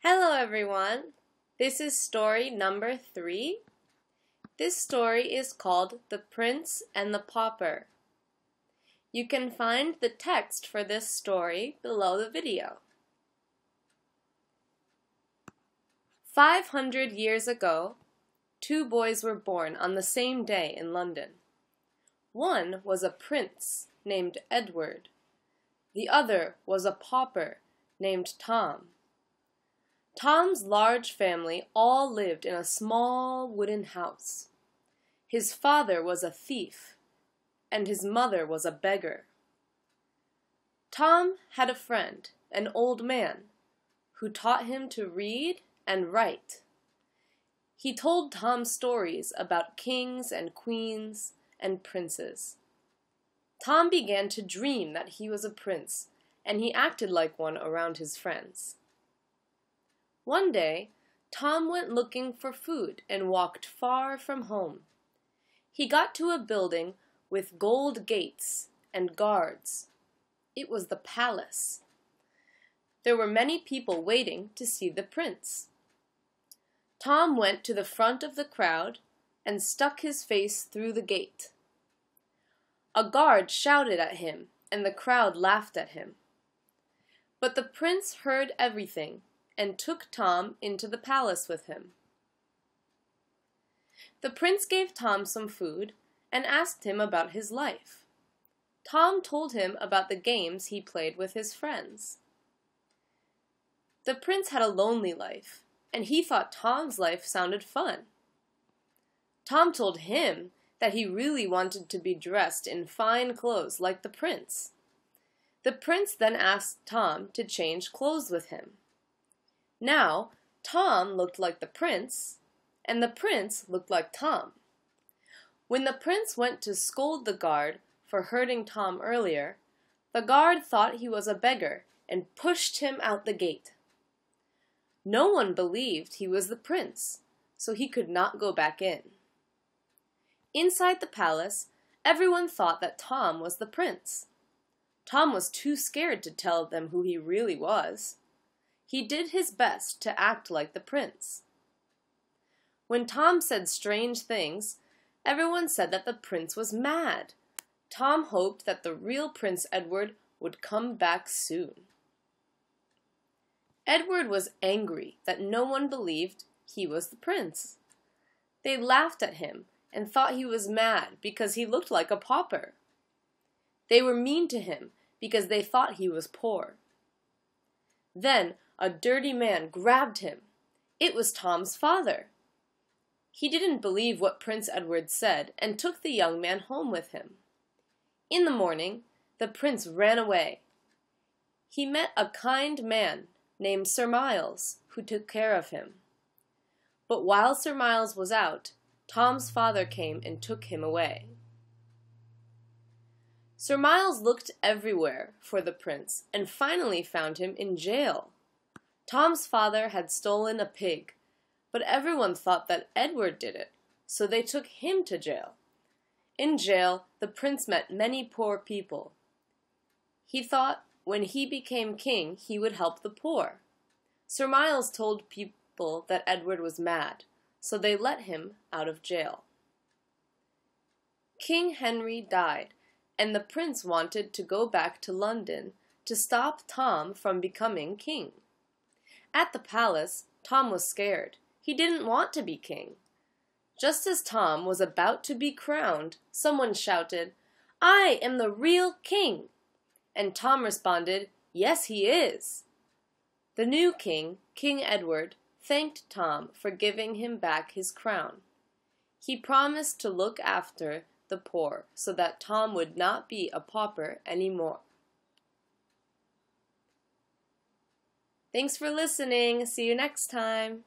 Hello everyone! This is story number 3. This story is called The Prince and the Pauper. You can find the text for this story below the video. 500 years ago, 2 boys were born on the same day in London. One was a prince named Edward. The other was a pauper named Tom. Tom's large family all lived in a small wooden house. His father was a thief, and his mother was a beggar. Tom had a friend, an old man, who taught him to read and write. He told Tom stories about kings and queens and princes. Tom began to dream that he was a prince, and he acted like one around his friends. One day, Tom went looking for food and walked far from home. He got to a building with gold gates and guards. It was the palace. There were many people waiting to see the prince. Tom went to the front of the crowd and stuck his face through the gate. A guard shouted at him, and the crowd laughed at him. But the prince heard everything and took Tom into the palace with him. The prince gave Tom some food and asked him about his life. Tom told him about the games he played with his friends. The prince had a lonely life, and he thought Tom's life sounded fun. Tom told him that he really wanted to be dressed in fine clothes like the prince. The prince then asked Tom to change clothes with him. Now, Tom looked like the prince, and the prince looked like Tom. When the prince went to scold the guard for hurting Tom earlier, the guard thought he was a beggar and pushed him out the gate. No one believed he was the prince, so he could not go back in. Inside the palace, everyone thought that Tom was the prince. Tom was too scared to tell them who he really was. He did his best to act like the prince. When Tom said strange things, everyone said that the prince was mad. Tom hoped that the real Prince Edward would come back soon. Edward was angry that no one believed he was the prince. They laughed at him and thought he was mad because he looked like a pauper. They were mean to him because they thought he was poor. Then a dirty man grabbed him. It was Tom's father. He didn't believe what Prince Edward said and took the young man home with him. In the morning, the prince ran away. He met a kind man named Sir Miles, who took care of him. But while Sir Miles was out, Tom's father came and took him away. Sir Miles looked everywhere for the prince and finally found him in jail. Tom's father had stolen a pig, but everyone thought that Edward did it, so they took him to jail. In jail, the prince met many poor people. He thought when he became king, he would help the poor. Sir Miles told people that Edward was mad, so they let him out of jail. King Henry died, and the prince wanted to go back to London to stop Tom from becoming king. At the palace, Tom was scared. He didn't want to be king. Just as Tom was about to be crowned, someone shouted, "I am the real king!" And Tom responded, "Yes, he is." The new king, King Edward, thanked Tom for giving him back his crown. He promised to look after the poor so that Tom would not be a pauper anymore. Thanks for listening. See you next time.